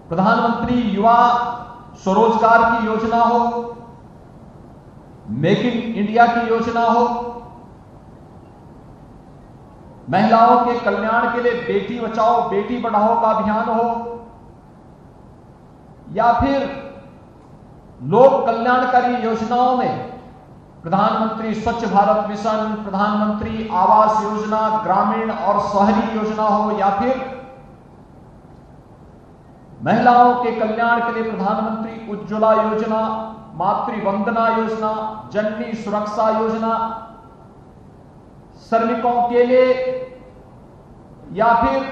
प्रधानमंत्री युवा स्वरोजगार की योजना हो, मेक इन इंडिया की योजना हो, महिलाओं के कल्याण के लिए बेटी बचाओ बेटी पढ़ाओ का अभियान हो, या फिर लोक कल्याणकारी योजनाओं में प्रधानमंत्री स्वच्छ भारत मिशन, प्रधानमंत्री आवास योजना, ग्रामीण और शहरी योजना हो, या फिर महिलाओं के कल्याण के लिए प्रधानमंत्री उज्ज्वला योजना, मातृ वंदना योजना, जननी सुरक्षा योजना, श्रमिकों के लिए या फिर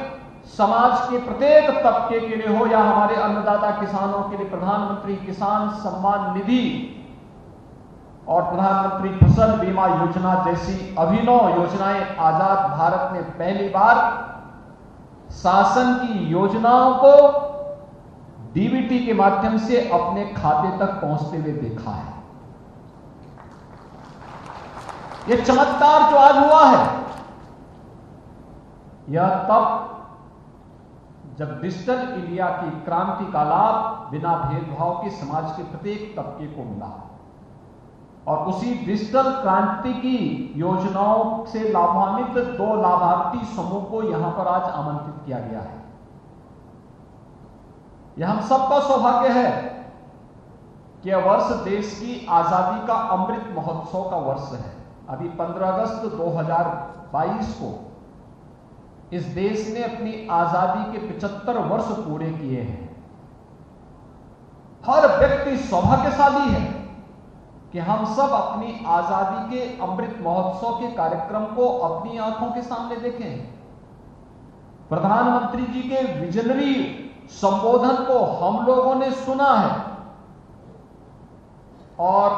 समाज के प्रत्येक तबके के लिए हो, या हमारे अन्नदाता किसानों के लिए प्रधानमंत्री किसान सम्मान निधि और प्रधानमंत्री फसल बीमा योजना जैसी अभिनव योजनाएं आजाद भारत ने पहली बार शासन की योजनाओं को डीबीटी के माध्यम से अपने खाते तक पहुंचते हुए देखा है। यह चमत्कार जो आज हुआ है, यह तब जब डिजिटल इंडिया की क्रांति का लाभ बिना भेदभाव के समाज के प्रत्येक तबके को मिला, और उसी डिजिटल क्रांति की योजनाओं से लाभान्वित 2 लाभार्थी समूह को यहां पर आज आमंत्रित किया गया है। यह हम सबका सौभाग्य है कि यह वर्ष देश की आजादी का अमृत महोत्सव का वर्ष है। अभी 15 अगस्त 2022 को इस देश ने अपनी आजादी के 75 वर्ष पूरे किए हैं। हर व्यक्ति सौभाग्यशाली है कि हम सब अपनी आजादी के अमृत महोत्सव के कार्यक्रम को अपनी आंखों के सामने देखें। प्रधानमंत्री जी के विजनरी संबोधन को हम लोगों ने सुना है, और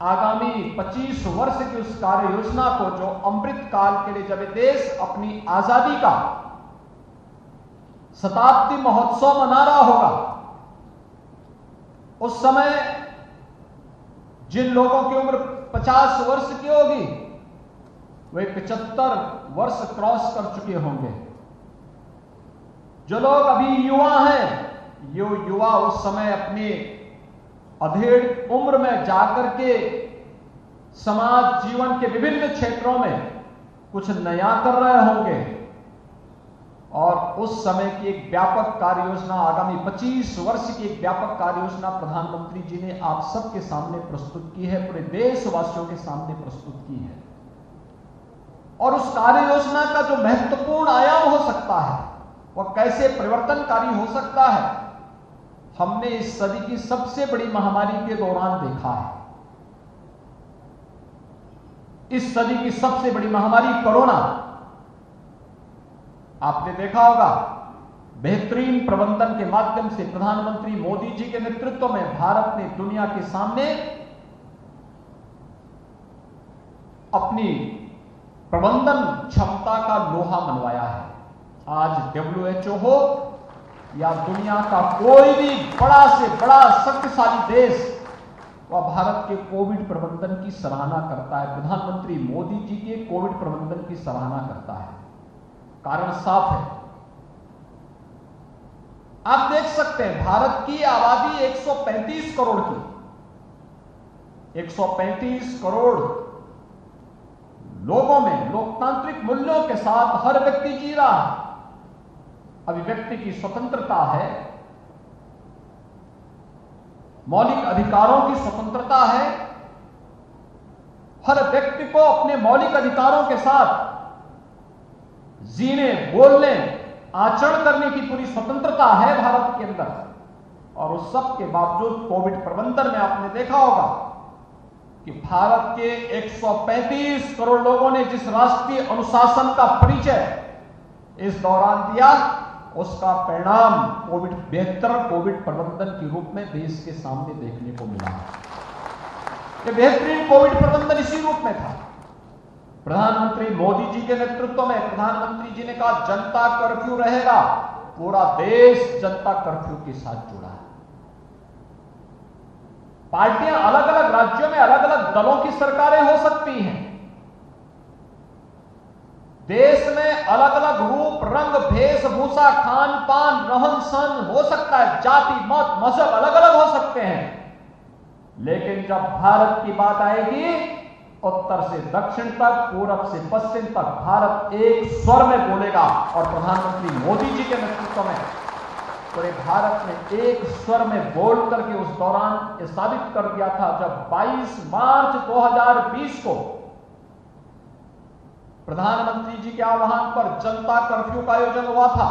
आगामी 25 वर्ष की उस कार्य योजना को, जो अमृत काल के लिए जब देश अपनी आजादी का शताब्दी महोत्सव मना रहा होगा, उस समय जिन लोगों की उम्र 50 वर्ष की होगी, वे 75 वर्ष क्रॉस कर चुके होंगे। जो लोग अभी युवा हैं, ये युवा उस समय अपने अधेड़ उम्र में जाकर के समाज जीवन के विभिन्न क्षेत्रों में कुछ नया कर रहे होंगे, और उस समय की एक व्यापक कार्य योजना, आगामी 25 वर्ष की एक व्यापक कार्य योजना प्रधानमंत्री जी ने आप सबके सामने प्रस्तुत की है, पूरे देशवासियों के सामने प्रस्तुत की है। और उस कार्य योजना का जो महत्वपूर्ण आयाम हो सकता है, वह कैसे परिवर्तनकारी हो सकता है, हमने इस सदी की सबसे बड़ी महामारी के दौरान देखा है। इस सदी की सबसे बड़ी महामारी कोरोना, आपने देखा होगा, बेहतरीन प्रबंधन के माध्यम से प्रधानमंत्री मोदी जी के नेतृत्व में भारत ने दुनिया के सामने अपनी प्रबंधन क्षमता का लोहा मनवाया है। आज WHO हो या दुनिया का कोई भी बड़ा से बड़ा शक्तिशाली देश, वह भारत के कोविड प्रबंधन की सराहना करता है, प्रधानमंत्री मोदी जी के कोविड प्रबंधन की सराहना करता है। कारण साफ है, आप देख सकते हैं भारत की आबादी 135 करोड़ की, 135 करोड़ लोगों में लोकतांत्रिक मूल्यों के साथ हर व्यक्ति जी रहा है। अभिव्यक्ति की स्वतंत्रता है, मौलिक अधिकारों की स्वतंत्रता है, हर व्यक्ति को अपने मौलिक अधिकारों के साथ जीने, बोलने, आचरण करने की पूरी स्वतंत्रता है भारत के अंदर। और उस सब के बावजूद कोविड प्रबंधन में आपने देखा होगा कि भारत के 135 करोड़ लोगों ने जिस राष्ट्रीय अनुशासन का परिचय इस दौरान दिया, उसका परिणाम बेहतर कोविड प्रबंधन के रूप में देश के सामने देखने को मिला। यह बेहतरीन कोविड प्रबंधन इसी रूप में था। प्रधानमंत्री मोदी जी के नेतृत्व में प्रधानमंत्री जी ने कहा जनता कर्फ्यू रहेगा, पूरा देश जनता कर्फ्यू के साथ जुड़ा है। पार्टियां अलग अलग राज्यों में अलग अलग दलों की सरकारें हो सकती हैं, देश में अलग अलग रूप, रंग, वेशभूषा, खान पान, रहन सहन हो सकता है, जाति, मत, मजहब अलग अलग हो सकते हैं, लेकिन जब भारत की बात आएगी, उत्तर से दक्षिण तक, पूरब से पश्चिम तक भारत एक स्वर में बोलेगा। और प्रधानमंत्री मोदी जी के नेतृत्व में पूरे भारत ने एक स्वर में बोल करके उस दौरान यह साबित कर दिया था, जब 22 मार्च 2020 को प्रधानमंत्री जी के आह्वान पर जनता कर्फ्यू का आयोजन हुआ था।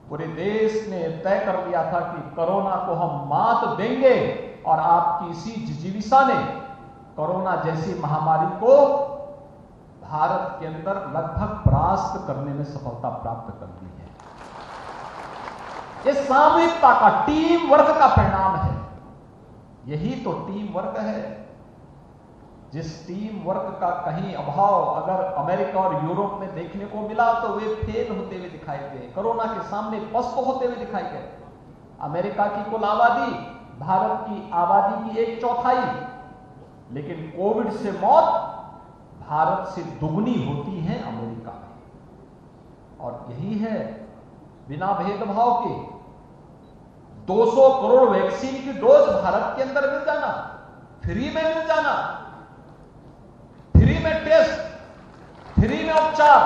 पूरे देश ने तय कर लिया था कि कोरोना को हम मात देंगे, और आपकी इसी जिजीविषा ने कोरोना जैसी महामारी को भारत के अंदर लगभग परास्त करने में सफलता प्राप्त कर दी है। यह सामूहिकता का, टीम वर्क का परिणाम है। यही तो टीम वर्क है। जिस टीम वर्क का कहीं अभाव अगर अमेरिका और यूरोप में देखने को मिला, तो वे फेल होते हुए दिखाई गए, कोरोना के सामने पस्त होते हुए दिखाई गए। अमेरिका की कुल आबादी भारत की आबादी की 1/4, लेकिन कोविड से मौत भारत से दुगनी होती है अमेरिका में। और यही है, बिना भेदभाव के 200 करोड़ वैक्सीन की डोज भारत के अंदर मिल जाना, फ्री में मिल जाना, फ्री में टेस्ट, फ्री में उपचार,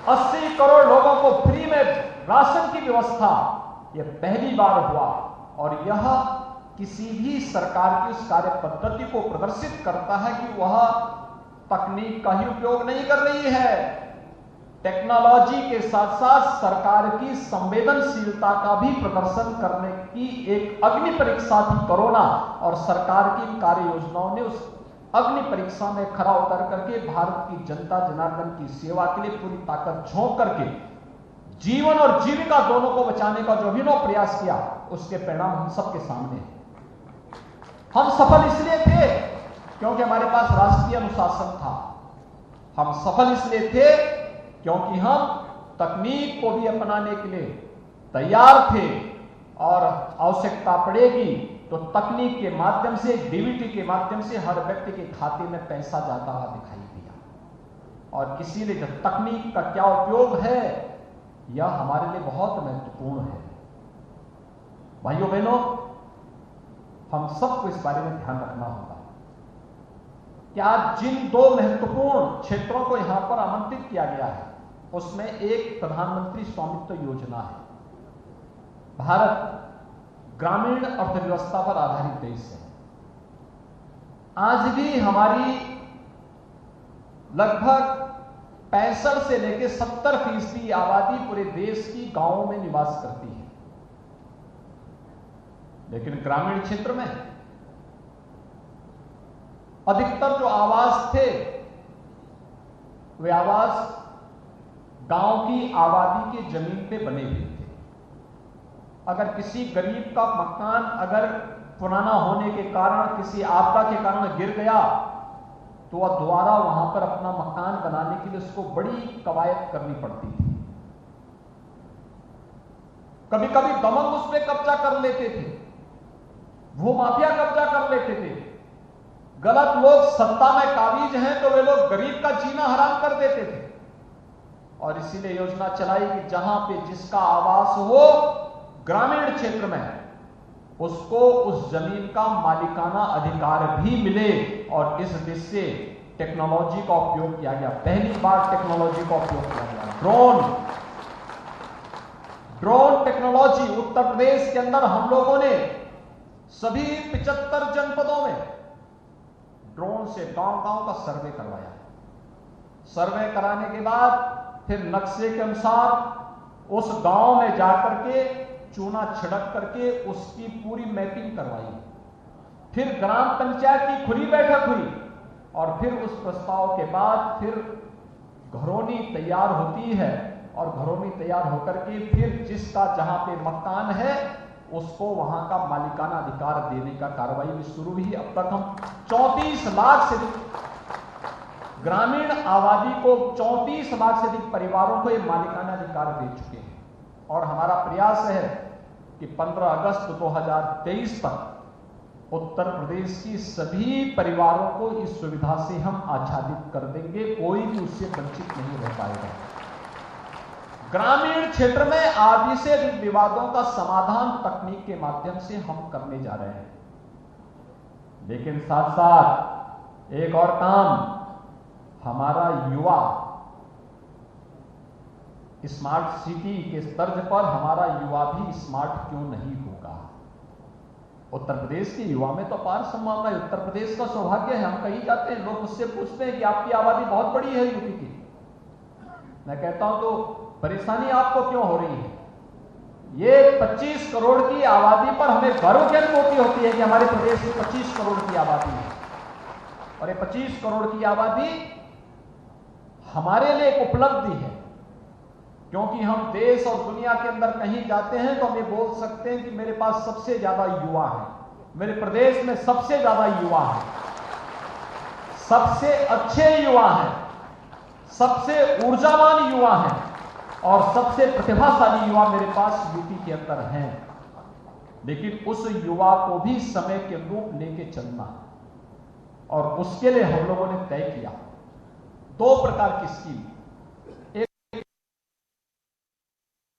80 करोड़ लोगों को फ्री में राशन की व्यवस्था, यह पहली बार हुआ। और यह किसी भी सरकार की उस कार्य पद्धति को प्रदर्शित करता है कि वह तकनीक का ही उपयोग नहीं कर रही है, टेक्नोलॉजी के साथ साथ सरकार की संवेदनशीलता का भी प्रदर्शन करने की एक अग्नि परीक्षा थी कोरोना। और सरकार की कार्य योजनाओं ने उस अग्नि परीक्षा में खरा उतर करके भारत की जनता जनार्दन की सेवा के लिए पूरी ताकत झोंक करके जीवन और जीविका दोनों को बचाने का जो अभिनव प्रयास किया, उसके परिणाम हम सबके सामने हैं। हम सफल इसलिए थे क्योंकि हमारे पास राष्ट्रीय अनुशासन था। हम सफल इसलिए थे क्योंकि हम तकनीक को भी अपनाने के लिए तैयार थे, और आवश्यकता पड़ेगी तो तकनीक के माध्यम से, डीबीटी के माध्यम से हर व्यक्ति के खाते में पैसा जाता हुआ दिखाई दिया। और इसीलिए जो तकनीक का क्या उपयोग है, यह हमारे लिए बहुत महत्वपूर्ण है। भाइयों बहनों, हम सबको इस बारे में ध्यान रखना होगा कि आज जिन 2 महत्वपूर्ण क्षेत्रों को यहां पर आमंत्रित किया गया है, उसमें एक प्रधानमंत्री स्वामित्व योजना है। भारत ग्रामीण अर्थव्यवस्था पर आधारित देश है। आज भी हमारी लगभग 65 से लेकर 70% आबादी पूरे देश की गांवों में निवास करती है, लेकिन ग्रामीण क्षेत्र में अधिकतर जो आवास थे, वे आवास गांव की आबादी के जमीन पे बने हुए थे। अगर किसी गरीब का मकान अगर पुराना होने के कारण, किसी आपदा के कारण गिर गया, तो वह दोबारा वहां पर अपना मकान बनाने के लिए उसको बड़ी कवायद करनी पड़ती थी। कभी कभी दमन उस पर कब्जा कर लेते थे, वो माफिया कब्जा कर लेते थे। गलत लोग सत्ता में काबिज हैं तो वे लोग गरीब का जीना हराम कर देते थे। और इसीलिए योजना चलाई कि जहां पे जिसका आवास हो ग्रामीण क्षेत्र में, उसको उस जमीन का मालिकाना अधिकार भी मिले। और इस दिशा से टेक्नोलॉजी का उपयोग किया गया। पहली बार टेक्नोलॉजी का उपयोग किया गया। ड्रोन टेक्नोलॉजी उत्तर प्रदेश के अंदर हम लोगों ने सभी 75 जनपदों में ड्रोन से गांव-गांव का सर्वे करवाया। सर्वे कराने के बाद फिर नक्शे के अनुसार उस गांव में जाकर के चूना छिड़क करके उसकी पूरी मैपिंग करवाई। फिर ग्राम पंचायत की खुली बैठक हुई, और फिर उस प्रस्ताव के बाद फिर घरौनी तैयार होती है, और घरौनी तैयार होकर के फिर जिसका जहां पे मकान है उसको वहां का मालिकाना अधिकार देने का कार्रवाई भी शुरू हुई। अब तक हम 34 लाख से ग्रामीण आबादी को 34 लाख से अधिक परिवारों को यह मालिकाना अधिकार दे चुके हैं। और हमारा प्रयास है कि 15 अगस्त 2023 तक उत्तर प्रदेश की सभी परिवारों को इस सुविधा से हम आच्छादित कर देंगे, कोई भी उससे वंचित नहीं रह पाएगा। ग्रामीण क्षेत्र में आदि से अधिक विवादों का समाधान तकनीक के माध्यम से हम करने जा रहे हैं। लेकिन साथ साथ एक और काम, हमारा युवा स्मार्ट सिटी के तर्ज पर हमारा युवा भी स्मार्ट क्यों नहीं होगा। उत्तर प्रदेश के युवा में तो अपार संभावना है। उत्तर प्रदेश का सौभाग्य है। हम कहीं जाते हैं, लोग मुझसे पूछते हैं कि आपकी आबादी बहुत बड़ी है यूपी की। मैं कहता हूं तो परेशानी आपको क्यों हो रही है? ये 25 करोड़ की आबादी पर हमें गर्व की अनुभूति होती है कि हमारे प्रदेश में 25 करोड़ की आबादी है, और ये 25 करोड़ की आबादी हमारे लिए एक उपलब्धि है, क्योंकि हम देश और दुनिया के अंदर कहीं जाते हैं तो हम ये बोल सकते हैं कि मेरे पास सबसे ज्यादा युवा है, मेरे प्रदेश में सबसे ज्यादा युवा है, सबसे अच्छे युवा हैं, सबसे ऊर्जावान युवा हैं और सबसे प्रतिभाशाली युवा मेरे पास यूपी के अंदर हैं। लेकिन उस युवा को भी समय के अनुरूप लेके चलना है, और उसके लिए हम लोगों ने तय किया 2 प्रकार की स्कीम।